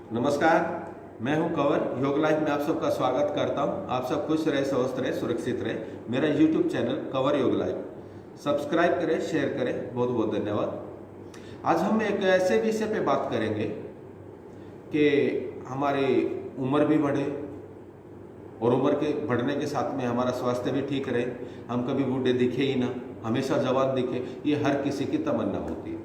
नमस्कार, मैं हूं कंवर। योग लाइफ में आप सबका स्वागत करता हूं। आप सब खुश रहे, स्वस्थ रहे, सुरक्षित रहे। मेरा यूट्यूब चैनल कंवर योग लाइफ सब्सक्राइब करें, शेयर करें। बहुत बहुत धन्यवाद। आज हम एक ऐसे विषय पे बात करेंगे कि हमारी उम्र भी बढ़े और उम्र के बढ़ने के साथ में हमारा स्वास्थ्य भी ठीक रहे, हम कभी बूढ़े दिखे ही ना, हमेशा जवान दिखे। ये हर किसी की तमन्ना होती है।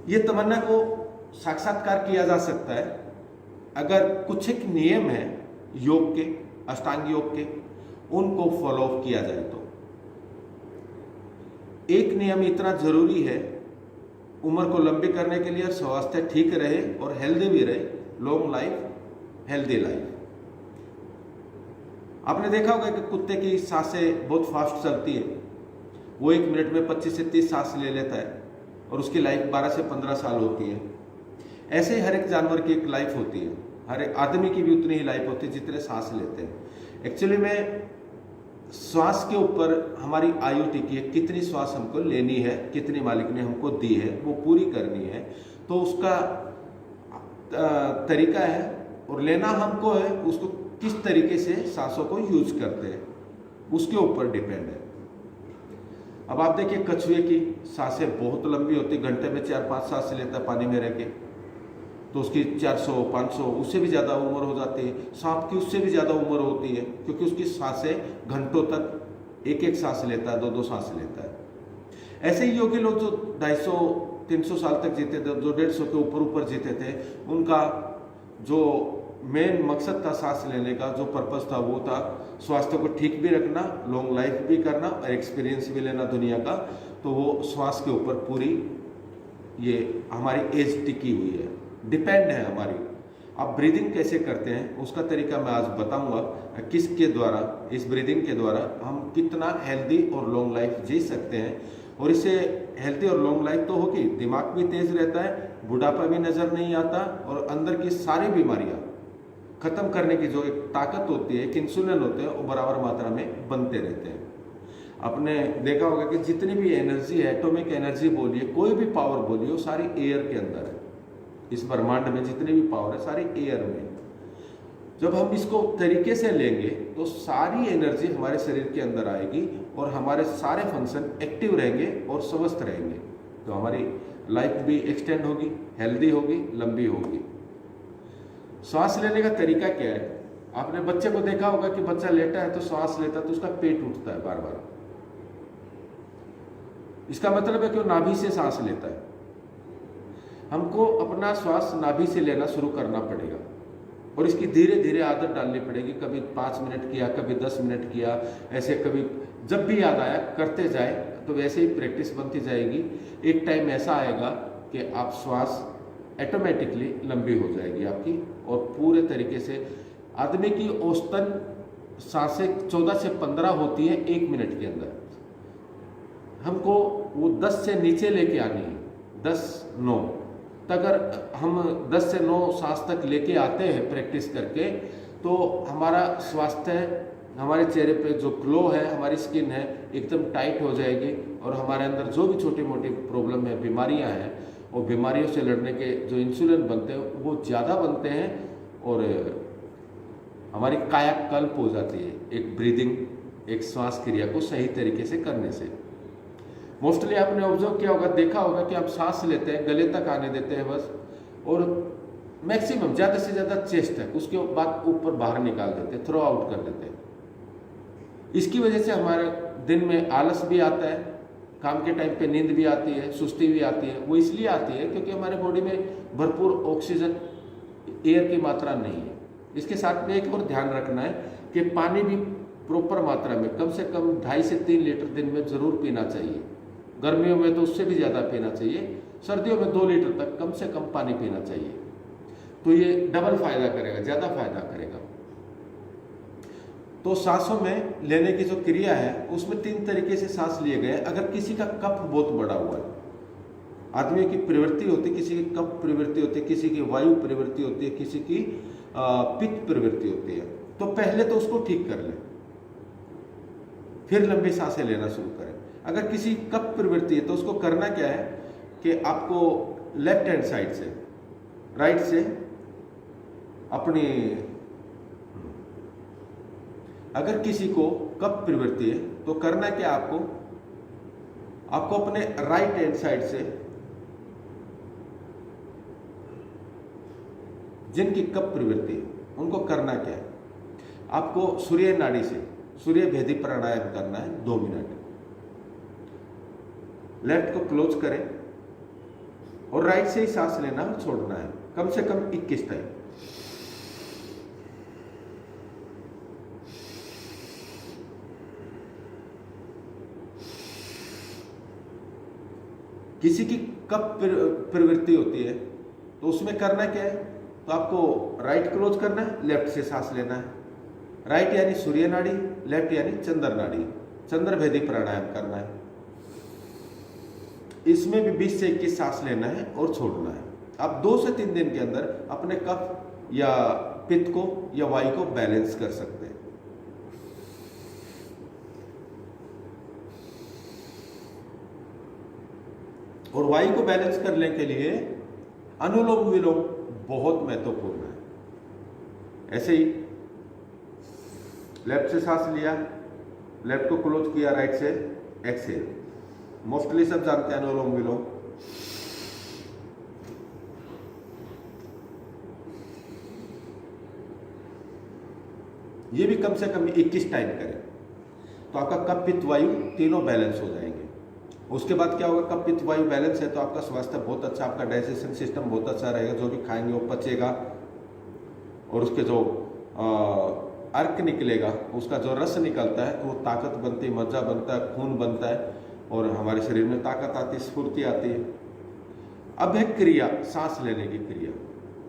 ये तमन्ना को साक्षात्कार किया जा सकता है अगर कुछ एक नियम है योग के, अष्टांग योग के, उनको फॉलो किया जाए तो। एक नियम इतना जरूरी है उम्र को लंबी करने के लिए, और स्वास्थ्य ठीक रहे और हेल्दी भी रहे। Long life, healthy life. आपने देखा होगा कि कुत्ते की सांसें बहुत फास्ट चलती है। वो 1 मिनट में 25 से 30 सांस ले लेता है और उसकी लाइफ 12 से 15 साल होती है। ऐसे ही हर एक जानवर की एक लाइफ होती है। हर एक आदमी की भी उतनी ही लाइफ होती है जितने सांस लेते हैं। एक्चुअली में श्वास के ऊपर हमारी आयु टिकी है। कितनी श्वास हमको लेनी है, कितनी मालिक ने हमको दी है, वो पूरी करनी है। तो उसका तरीका है और लेना हमको है। उसको किस तरीके से सांसों को यूज करते हैं उसके ऊपर डिपेंड है। अब आप देखिए, कछुए की सांसें बहुत लंबी होती, घंटे में 4-5 सांस लेता है पानी में रह के, तो उसकी 400-500 उससे भी ज़्यादा उम्र हो जाती है। सांप की उससे भी ज़्यादा उम्र होती है, क्योंकि उसकी सांसें घंटों तक एक सांस लेता है, 2-2 सांस लेता है। ऐसे ही योगी लोग जो 250-300 साल तक जीते थे, जो 150 के ऊपर जीते थे, उनका जो मेन मकसद था सांस लेने का, जो पर्पस था, वो था स्वास्थ्य को ठीक भी रखना, लॉन्ग लाइफ भी करना और एक्सपीरियंस भी लेना दुनिया का। तो वो श्वास के ऊपर पूरी ये हमारी एज टिकी हुई है, डिपेंड है हमारी। आप ब्रीदिंग कैसे करते हैं उसका तरीका मैं आज बताऊंगा, किसके द्वारा, इस ब्रीदिंग के द्वारा हम कितना हेल्दी और लॉन्ग लाइफ जी सकते हैं। और इससे हेल्दी और लॉन्ग लाइफ तो होगी, दिमाग भी तेज रहता है, बुढ़ापा भी नजर नहीं आता, और अंदर की सारी बीमारियां खत्म करने की जो एक ताकत होती है, एक इंसुलिन होते हैं, वो बराबर मात्रा में बनते रहते हैं। आपने देखा होगा कि जितनी भी एनर्जी है, एटॉमिक एनर्जी बोलिए, कोई भी पावर बोलिए, वो सारी एयर के अंदर है। इस ब्रह्मांड में जितनी भी पावर है सारी एयर में। जब हम इसको तरीके से लेंगे तो सारी एनर्जी हमारे शरीर के अंदर आएगी और हमारे सारे फंक्शन एक्टिव रहेंगे और स्वस्थ रहेंगे। तो हमारी लाइफ भी एक्सटेंड होगी, हेल्दी होगी, लंबी होगी। श्वास लेने का तरीका क्या है? आपने बच्चे को देखा होगा कि बच्चा लेटा है तो श्वास लेता है तो उसका पेट उठता है बार बार। इसका मतलब है कि वो नाभि से सांस लेता है। हमको अपना श्वास नाभि से लेना शुरू करना पड़ेगा और इसकी धीरे धीरे आदत डालनी पड़ेगी। कभी 5 मिनट किया, कभी 10 मिनट किया, ऐसे कभी जब भी याद आया करते जाए, तो वैसे ही प्रैक्टिस बनती जाएगी। एक टाइम ऐसा आएगा कि आप श्वास ऑटोमेटिकली लंबी हो जाएगी आपकी, और पूरे तरीके से आदमी की औसतन सांसें 14 से 15 होती है 1 मिनट के अंदर। हमको वो 10 से नीचे लेके आनी है, 10-9 तक। अगर हम 10 से 9 सांस तक लेके आते हैं प्रैक्टिस करके, तो हमारा स्वास्थ्य, हमारे चेहरे पे जो ग्लो है, हमारी स्किन है, एकदम टाइट हो जाएगी। और हमारे अंदर जो भी छोटी मोटी प्रॉब्लम है, बीमारियां हैं, और बीमारियों से लड़ने के जो इंसुलिन बनते हैं वो ज़्यादा बनते हैं, और हमारी कायाकल्प हो जाती है एक ब्रीदिंग, एक श्वास क्रिया को सही तरीके से करने से। मोस्टली आपने ऑब्जर्व किया होगा, देखा होगा कि आप सांस लेते हैं, गले तक आने देते हैं बस, और मैक्सिमम ज़्यादा से ज़्यादा चेस्ट है, उसके बाद ऊपर बाहर निकाल देते हैं, थ्रो आउट कर देते हैं। इसकी वजह से हमारे दिन में आलस भी आता है, काम के टाइम पे नींद भी आती है, सुस्ती भी आती है। वो इसलिए आती है क्योंकि हमारे बॉडी में भरपूर ऑक्सीजन, एयर की मात्रा नहीं है। इसके साथ में एक और ध्यान रखना है कि पानी भी प्रॉपर मात्रा में, कम से कम 2.5 से 3 लीटर दिन में ज़रूर पीना चाहिए। गर्मियों में तो उससे भी ज़्यादा पीना चाहिए, सर्दियों में 2 लीटर तक कम से कम पानी पीना चाहिए। तो ये डबल फायदा करेगा, ज़्यादा फायदा करेगा। तो सांसों में लेने की जो क्रिया है उसमें 3 तरीके से सांस लिए गए। अगर किसी का कफ बहुत बड़ा हुआ है, आदमी की प्रवृत्ति होती है, किसी की कफ प्रवृत्ति होती है, किसी की वायु प्रवृत्ति होती है, किसी की पित्त प्रवृत्ति होती है, तो पहले तो उसको ठीक कर लें, फिर लंबी सांसें लेना शुरू करें। अगर किसी कफ प्रवृत्ति है तो उसको करना क्या है कि आपको लेफ्ट हैंड साइड से राइट से अपनी, अगर किसी को कफ प्रवृत्ति है तो करना क्या आपको अपने राइट हैंड साइड से, जिनकी कफ प्रवृत्ति है उनको करना क्या है, आपको सूर्य नाड़ी से सूर्य भेदी प्राणायाम करना है 2 मिनट। लेफ्ट को क्लोज करें और राइट से ही सांस लेना और छोड़ना है कम से कम 21 टाइम। किसी की कफ प्रवृत्ति होती है तो उसमें करना क्या है, तो आपको राइट क्लोज करना है, लेफ्ट से सांस लेना है। राइट यानी सूर्य नाड़ी, लेफ्ट यानी चंद्र नाड़ी, चंद्र भेदी प्राणायाम करना है। इसमें भी 20 से 21 सांस लेना है और छोड़ना है। आप 2 से 3 दिन के अंदर अपने कफ या पित्त को या वायु को बैलेंस कर सकते हैं। और वायु को बैलेंस करने के लिए अनुलोम विलोम बहुत महत्वपूर्ण है। ऐसे ही लेफ्ट से सांस लिया, लेफ्ट को क्लोज किया, राइट से एक्सेल। मोस्टली सब जानते हैं अनुलोम विलोम। ये भी कम से कम 21 टाइम करें तो आपका कफ पित्त वायु तीनों बैलेंस हो जाएंगे। उसके बाद क्या होगा, कफ पित्त वायु बैलेंस है तो आपका स्वास्थ्य बहुत अच्छा, आपका डाइजेशन सिस्टम बहुत अच्छा रहेगा। जो भी खाएंगे वो पचेगा और उसके जो अर्क निकलेगा, उसका जो रस निकलता है तो वो ताकत बनती है, मज्जा बनता है, खून बनता है और हमारे शरीर में ताकत आती है, स्फूर्ति आती है। अब है क्रिया, सांस लेने की क्रिया।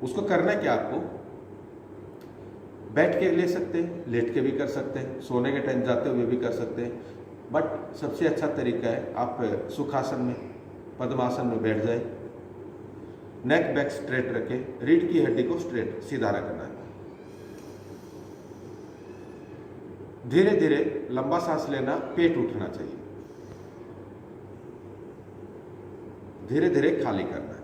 उसको करना है क्या, आपको बैठ के ले सकते हैं, लेट के भी कर सकते हैं, सोने के टाइम जाते हुए भी कर सकते हैं। बट सबसे अच्छा तरीका है आप सुखासन में, पद्मासन में बैठ जाए, नेक बैक स्ट्रेट रखे, रीढ़ की हड्डी को स्ट्रेट सीधा रखना है। धीरे धीरे लंबा सांस लेना, पेट उठना चाहिए, धीरे धीरे खाली करना है।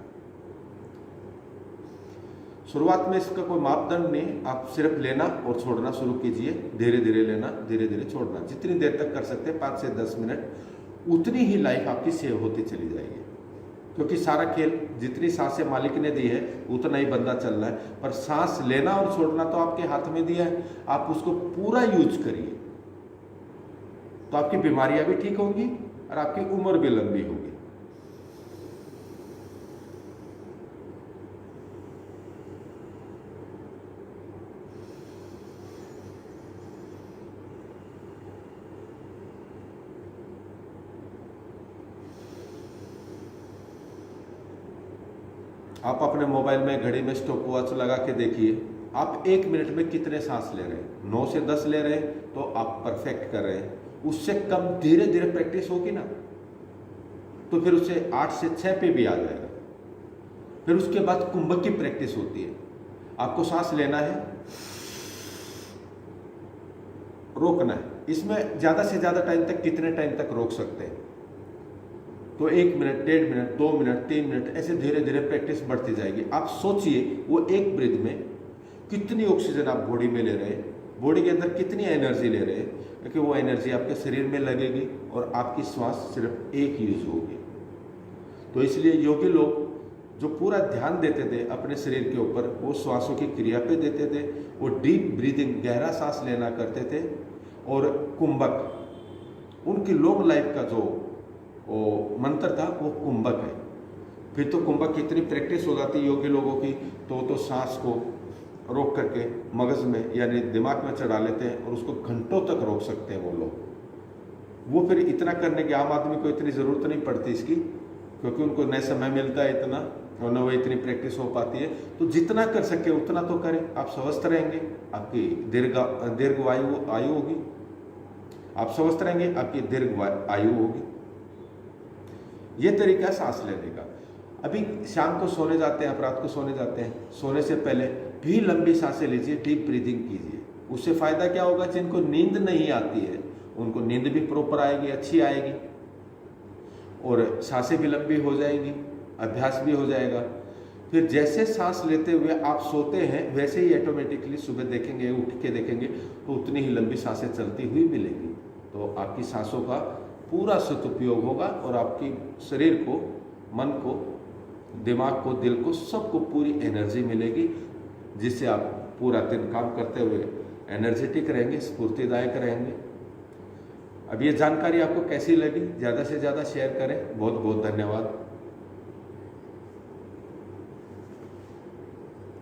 शुरुआत में इसका कोई मापदंड नहीं, आप सिर्फ लेना और छोड़ना शुरू कीजिए, धीरे धीरे लेना, धीरे धीरे छोड़ना। जितनी देर तक कर सकते हैं 5 से 10 मिनट, उतनी ही लाइफ आपकी सेव होती चली जाएगी। क्योंकि सारा खेल जितनी सांसें मालिक ने दी है उतना ही बंदा चल रहा है, पर सांस लेना और छोड़ना तो आपके हाथ में दिया है, आप उसको पूरा यूज करिए तो आपकी बीमारियां भी ठीक होंगी और आपकी उम्र भी लंबी होगी। आप अपने मोबाइल में, घड़ी में स्टॉप वॉच लगा के देखिए आप 1 मिनट में कितने सांस ले रहे हैं। 9 से 10 ले रहे हैं तो आप परफेक्ट कर रहे हैं। उससे कम धीरे धीरे प्रैक्टिस होगी ना तो फिर उससे 8 से 6 पे भी आ जाएगा। फिर उसके बाद कुंभक की प्रैक्टिस होती है। आपको सांस लेना है, रोकना है। इसमें ज्यादा से ज्यादा टाइम तक कितने टाइम तक रोक सकते हैं, तो 1 मिनट, 1.5 मिनट, 2 मिनट, 3 मिनट, ऐसे धीरे धीरे प्रैक्टिस बढ़ती जाएगी। आप सोचिए वो एक ब्रीथ में कितनी ऑक्सीजन आप बॉडी में ले रहे हैं, बॉडी के अंदर कितनी एनर्जी ले रहे हैं, क्योंकि वो एनर्जी आपके शरीर में लगेगी और आपकी श्वास सिर्फ एक यूज होगी। तो इसलिए योगी लोग जो पूरा ध्यान देते थे अपने शरीर के ऊपर, वो श्वासों की क्रिया पे देते थे। वो डीप ब्रीदिंग, गहरा सांस लेना करते थे। और कुंभक, उनकी लॉन्ग लाइफ का जो मंत्र था वो कुंभक है। फिर तो कुंभक की इतनी प्रैक्टिस हो जाती योगी लोगों की, तो सांस को रोक करके मगज में यानी दिमाग में चढ़ा लेते हैं और उसको घंटों तक रोक सकते हैं वो लोग। वो फिर इतना करने की आम आदमी को इतनी ज़रूरत नहीं पड़ती इसकी, क्योंकि उनको न समय मिलता है इतना और न वो इतनी प्रैक्टिस हो पाती है। तो जितना कर सके उतना तो करें, आप स्वस्थ रहेंगे, आपकी दीर्घ आयु होगी। आप स्वस्थ रहेंगे, आपकी दीर्घ आयु होगी। ये तरीका सांस लेने का। अभी शाम को सोने जाते हैं, आप रात को सोने जाते हैं, सोने से पहले भी लंबी सांसें लीजिए, डीप ब्रीदिंग कीजिए। उससे फायदा क्या होगा, जिनको नींद नहीं आती है उनको नींद भी प्रॉपर आएगी, अच्छी आएगी और सांसें भी लंबी हो जाएंगी, अभ्यास भी हो जाएगा। फिर जैसे सांस लेते हुए आप सोते हैं वैसे ही ऑटोमेटिकली सुबह देखेंगे, उठ के देखेंगे तो उतनी ही लंबी सांसें चलती हुई मिलेंगी। तो आपकी सांसों का पूरा सदुपयोग होगा और आपकी शरीर को, मन को, दिमाग को, दिल को, सबको पूरी एनर्जी मिलेगी, जिससे आप पूरा दिन काम करते हुए एनर्जेटिक रहेंगे, स्फूर्तिदायक रहेंगे। अब ये जानकारी आपको कैसी लगी, ज़्यादा से ज़्यादा शेयर करें। बहुत बहुत धन्यवाद।